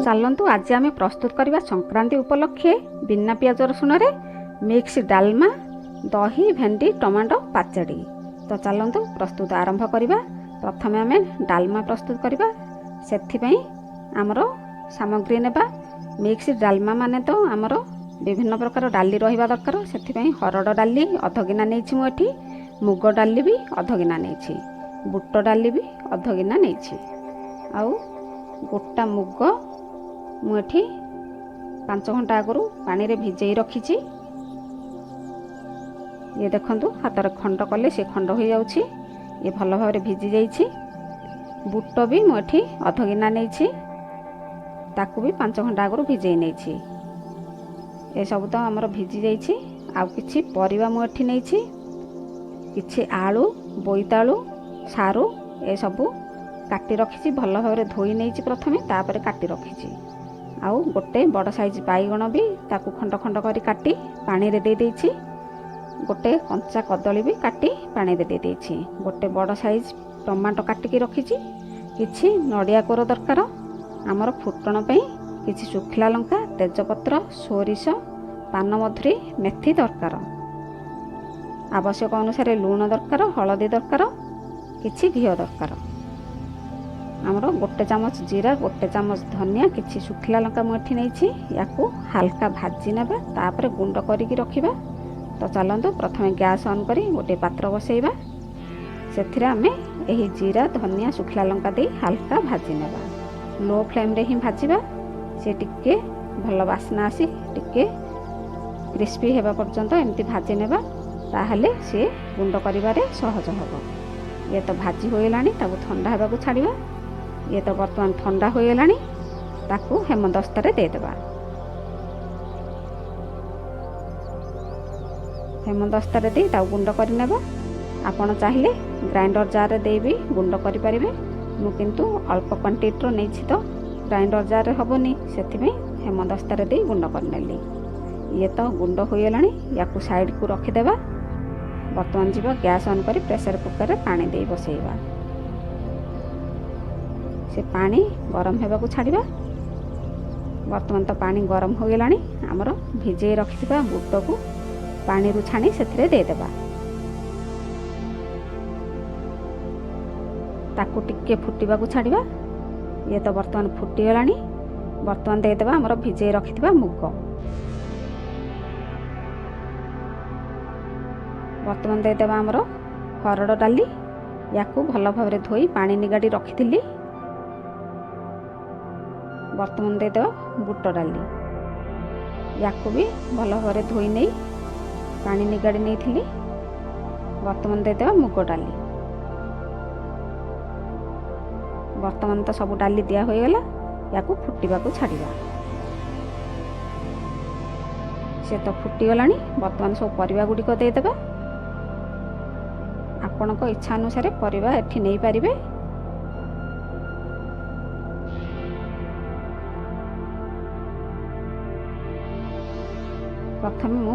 चलतु आज आम प्रस्तुत करवा संक्रांति उपलक्षे बिना पियाज रसुण मिक्स डालमा दही भेंडी टमाटो पाचड़ी। तो चलतु प्रस्तुत आरंभ करवा। प्रथम आम डालमा प्रस्तुत करवा। से आमर सामग्री नेबा मिक्स डालमा माने तो आमर विभिन्न प्रकार डाली रहिबा दरकार। से हरड़ डाली अध गिना नहीं मुझे, मुग डाली भी अध गिना नहीं, बुट डाली भी अध गिना नहीं, आउ गोटा मुग मुझे 5 घंटा आगु पानी रे भिजई रखी। ये देखंतु हाथ रे खंड कले से खंड हो जाउछि। ये भल भाव भिजी जाइछि। बुट भी मुझे अध गिना नहीं, ताकू भी 5 घंटा आगु भिजई नहीं। ये सब तो आमर भिजी जाइछि। आउ किछि परिबा मुझे नहीं, किछि आलू बोईतालू सारू ए सबू काटी रखी। भल भाव धोई नहीं प्रथमे, तापर काटी रखी। आउ गोटे बड़ साइज बैगण भी ताकू खंड खंड करी काटी पानी रे दे देइछि। गोटे कंचा कदली भी काटी पानी रे दे देइछि। गोटे बड़ साइज टमाटो काटिकी रखी। किछि नड़िया कोर दरकार। आमर फुटण पई किछि सुखिला लंका तेजपत्र सोरिष पानमधुरी मेथी दरकार। आवश्यक अनुसार लूण दरकार, हलदी दरकार, किछि घी दरकार। आमर गोटे चामच जीरा, गोटे चामच धनिया, किछि सुखिला लंका मुठी नहीं। याकू हाल्का भाजी नेबा, तापर गुंड करिकी रखिबा। तो चलतु प्रथमे गैस ऑन करी गोटे पात्र बसैबा। सेथिरे आमे एही जीरा धनिया सुखिला लंका दे हाल्का भाजी नेबा। लो फ्लेम रे ही भाजीबा। से टिके भल बास्ना आसी टिके क्रिस्पी हेबा पर्यंत एमती भाजी नेबा। ताहले से गुंड करिबारे सहज हबो। ये तो भाजी होइलानी, ताकू ठंडा हेबाकू छाड़िबा। ये तो बर्तमान ठंडा होइलानी, ताकू हेमदस्तारे दे देबा। हेमदस्तारे दे ताकू गुंड करि नेबा। आपण चाहिले ग्राइंडर जार रे दे भी गुंड करि परिबे। मु किंतु अल्प क्वांटिटी रो नेछि, तो ग्राइंडर जार रे हबोनी, सेथिमे हेमदस्तारे दे गुंड कर नेली। ये तो गुंड होइलानी, याकू साइड को रखि देबा। बर्तमान जीवा गैस ऑन करी प्रेशर कुकर रे पानी दे बसैबा। से पानी गरम हेबाकू छाड़िबा। बर्तमान तो पानी गरम हो गेलानी। आमर भिजे रखिथिबा बुट को पानी रु छाणी सेथिरे दे देबा। ताकू टिके फुटिबाकू छाड़िबा। ये तो बर्तमान फुटी गेलानी। बर्तमान दे देबा आमर भिजे रखिथिबा मुग। बर्तमान दे देबा आमर हरड़ डाली। याकू भल भाव धोई पानी निगाड़ी रखिथिली। बर्तमान दे देबा बुट डाली। याकू भी भल भाव धोई नहीं पानी निगाड़ी नहीं थिली। बर्तमान दे देबा मुग डाली। बर्तमान तो सब डाली दिया हो गला। याकू फुटिबाकू छाड़िबा। से तो फुटी गलानी। बर्तमान सब परिबा गुड़िक दे देबा। आपणक इच्छा अनुसार परिबा एठी नहीं पारिबे। प्रथम मु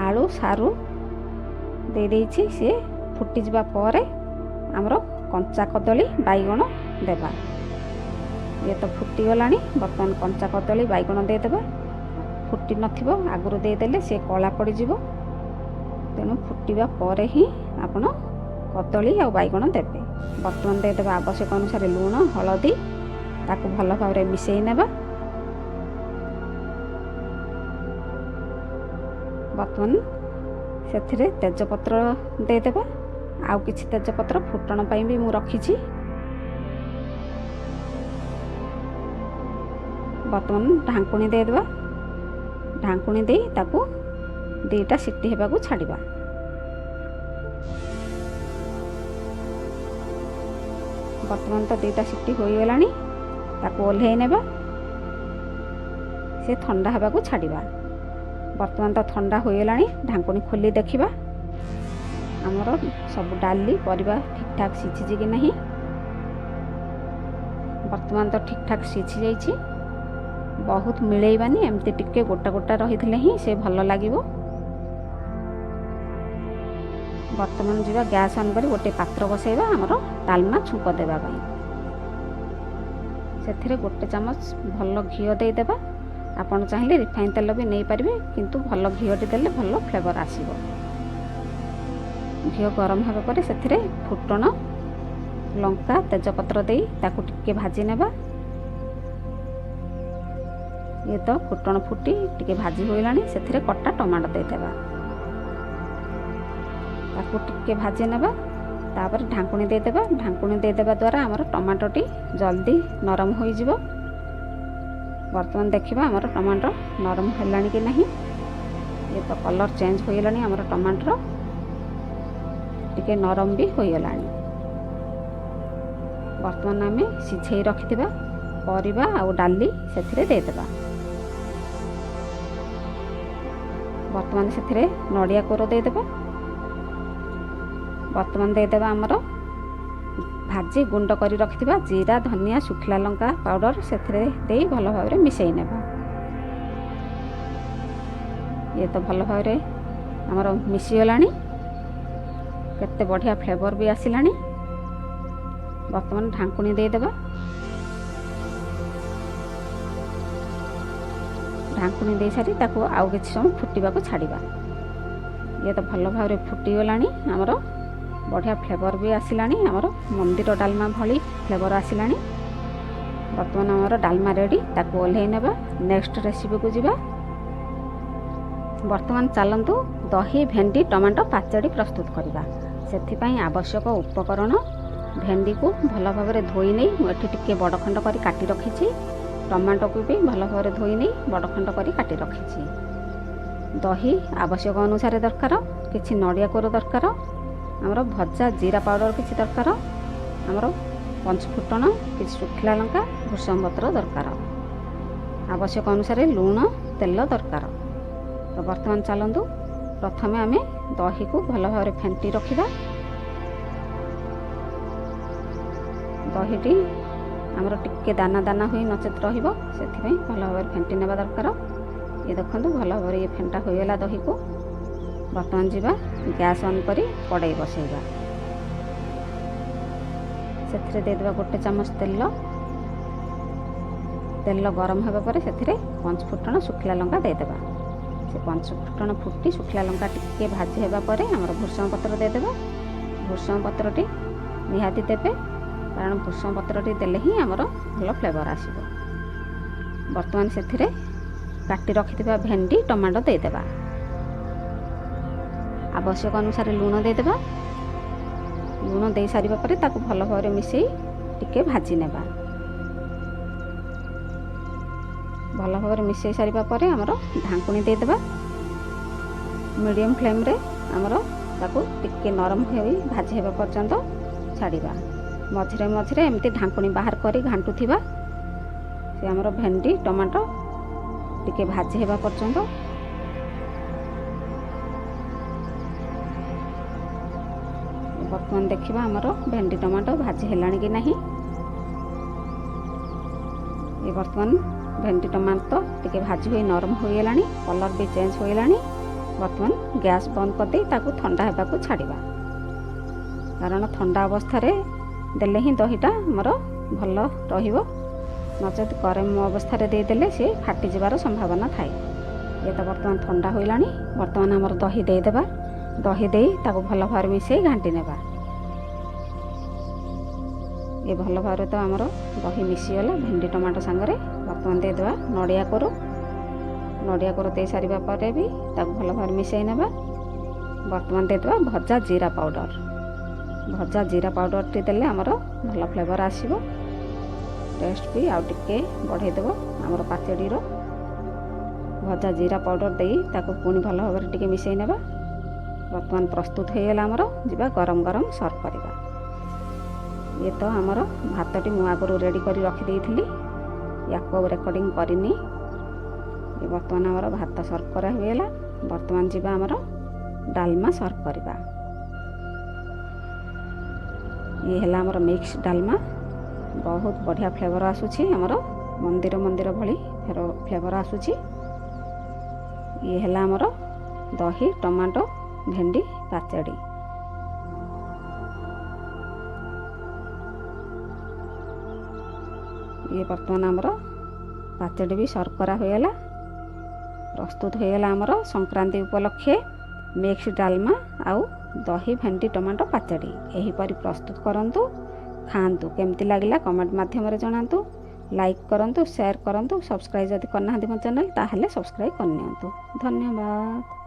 आलू सारू दे देइछि। से फुटी जिबा परे आमर कंचा कदली बैगण देबा। ये तो फुटी गलानी। बर्तमान कंचा कदली बैगण दे देबा। फुटी नथिबो आगुरु दे देले से कला पड़ी जिवो। तेणु फुटिबा परे ही आपण कदली आ बैगण देबे। बर्तमान दे देबा आवश्यक अनुसार लूण हलदी, ताकू भल भाव रे मिसेई नेबा। बर्तमान सेथिरे तेजपत्र दे देबा। आउ किछि तेजपत्र फुटण पई भी मु रखिछि। बर्तमान ढांकुणी दे देबा। ढांकुणी दे ताकू 2टा सिटी हेबाकू छाड़िबा। बर्तमान तो 2टा सिटी हो गलानी। ताकू ओल्हेई नेबा। से ठंडा हेबाकू छाड़िबा। बर्तमान तो ठंडा हो गलानी। ढांकुणी खोली देखिबा आमर सब डाली परिबा ठीक ठाक सिझी कि नहीं। बर्तमान तो ठीक ठाक सिझी जाइछि। बहुत मिलैबानी, एमती टिके गोटा गोटा रहिथिले ही से भल लागिबो। बर्तमान जीवा गैस ऑन करी गोटे पात्र बसैबा आमर डालमा छुंक देबा पाई। ସେଥିରେ ଗୋଟେ ଚାମଚ ଭଲ ଘିଅ ଦେଇଦେବା। ଆପଣ ଚାହିଁଲେ ରିଫାଇନ୍ ତେଲ ବି ନେଇପାରିବେ, କିନ୍ତୁ ଭଲ ଘିଅଟି ଦେଲେ ଭଲ ଫ୍ଲେଭର ଆସିବ। ଘିଅ ଗରମ ହେବା ପରେ ସେଥିରେ ଫୁଟଣ, ଲଙ୍କା, ତେଜପତ୍ର ଦେଇ ତାକୁ ଟିକେ ଭାଜି ନେବା। ये तो फुटण फुटी टिके भाजी होइलानी, ସେଥିରେ कटा टमाटो ଦେଇଦେବା। ताकू टिके भाजी नेबा। तापर ढांकुणी ଦେଇଦେବା। ढांकुणी ଦେଇଦେବା द्वारा हमर टमाटोटी जल्दी नरम होई जिवो। वर्तमान देखिबा हमर टमाटो नरम हेलानी कि नहीं। ये तो कलर चेंज होइलानी हमर टमाटो टिके नरम भी होइलानी। वर्तमान आमे सिझेई रखिथिबा परिबा आ डाली ସେଥିରେ ଦେଇଦେବା। वर्तमान से नड़िया कोर देदेबा। वर्तमान देदेबा आमर भाजी गुंड करी रखिथिबा जीरा, धनिया, सुखला लंका पाउडर से भल भाव मिसई नेबा। ये तो भल भाव आमर मिसीगलानी, केते बढ़िया फ्लेवर भी आसिलानी। वर्तमान ढांकुणी देदेबा। ढांकुणी दे सारी ताको आउ किछि समय फुटिबा को छाड़िबा। ये तो भल भाव फुटी गलानी, हमर बढ़िया फ्लेवर भी आसिलानी। हमर मंदिर डालमा भली फ्लेवर आसिलानी। वर्तमान हमर डालमा रेडी, ताको ओल्हे नेबा। नेक्स्ट रेसिपी को जिबा। वर्तमान चलंतु दही, भेंडी, टमाटो पाचड़ी प्रस्तुत करिबा। सेथि पई आवश्यक उपकरण भेंडी को भल भाव धोई नहीं मुझे टिके बड़ खंड करी काटी रखी। टमाटो को भी भल भाव धोई नहीं बड़ खंड करी काटी रखी। दही आवश्यक अनुसार दरकार, किछि नड़िया कोर दरकार, आमर भजा जीरा पाउडर किछि दरकार, आमर पंचफुटण, किछि सुखला लंका, भृषंग पत्र दरकार, आवश्यक अनुसार लूण, तेल दरकार। तो वर्तमान चलतु प्रथमे आम दही को भल भाव फेंटी रखिबा। दहीटी आमर टिके दाना दाना हुई नचेत रहिबो, सेथिपई भल भाव फेंटी नेबा दरकार। ये देखंतु भल भाव ये फेंटा होइगला दही को। वर्तमान जीवा गैस ऑन करी कड़ाई बसैबा। सेथिरे दे देबा गोटे चामच तेल। तेल गरम हेबा परे सेथिरे पंचफुटण, सुखला लंका दे देबा। से पंचफुटण फुटी सुखला लंका टिके भाजी हेबा परे हमर भृषंग पत्र दे देबा। भृषंग पत्रटी निहाती देबे, कारण भृषंग पत्रटी देले ही हमर भल फ्लेवर आसीबो। वर्तमान सेथिरे काटी रखिथिबा भेंडी, टमाटो दे देबा। आवश्यक अनुसार लूण दे देबा। लूण दे सारिबा परे ताकू भल भाव मिसई टिके भाजी नेबा। भल भाव मिसई सारिबा परे हमर ढांकुणी दे देबा। मीडियम फ्लेम रे हमर ताकू टिके नरम होई भाजी हेबा पर्यंत छाड़िबा। मझिरे मझिरे एमती ढांकुणी बाहर करी घांटू थिबा। से हमर भेंडी, टमाटो टिके भाजी हेबा पर्यंत। वर्तमान देखिबा हमर भेंडी, टमाटो भाजी हेलानी कि नहीं। ये वर्तमान भेंडी, टमाटो टिके भाजी होई नरम हो गेलानी, कलर भी चेंज हो गेलानी। वर्तमान गैस बंद कर दे ताकू ठंडा हेबा को छाड़िबा, कारण ठंडा अवस्था रे देले ही दहीटा हमर भल रहिबो। नचेत गरम अवस्था रे दे देले से फाटी जिबार संभावना थाए। ये तो वर्तमान ठंडा होइलानी। वर्तमान हमर दही दे देबा। दही दे ताकू भल भाव मिसई घांटी नेबा। ये भल भाव तो हमर दही मिसीगला भेंडी, टमाटो सांगरे। वर्तमान दे देबा नड़िया कोर। नड़िया कोर दे सारिबा परे भी ताकू भल भाव मिसई नेबा। वर्तमान दे देबा भजा जीरा पाउडर। भजा जीरा पाउडर टी देले हमर भल फ्लेवर आसीबो। टेस्ट भी आउ टिके बढ़ाई देबो हमर पाचड़ी रो। भजा जीरा पाउडर दे ताकू पुणी भल भाव टिके मिसई नेबा। वर्तमान प्रस्तुत हो गला हमर जिबा गरम गरम सर्व करिबा। ये तो हमर भातटी मु आगु रेडी करी रखी देइथिली, याको रेकॉर्डिंग करिनी। ये वर्तमान हमर भात सर्व करा होइला। वर्तमान जिबा हमर डालमा सर्व करिबा। ये हला हमर मिक्स डालमा। बहुत बढ़िया फ्लेवर आसुची, हमर मंदिर मंदिर भली फ्लेवर आसुची। ये हला हमर दही, टमाटो, भेंडी पाचड़ी। ये बर्ତ୍ତमान आमर पाचेडी भी सर्व करा होगला। प्रस्तुत होगला आमर संक्रांति उपलक्षे मिक्स डालमा आउ दही भेंडी टमाटो पाचेडी। एहीपरि प्रस्तुत करंतु, खांतु। केमती लागला कमेंट माध्यम जनातु। लाइक करंतु, शेयर करंतु। सब्सक्राइब जदि करना मो चैनल ताहले सब्सक्राइब करनियंतु। धन्यवाद।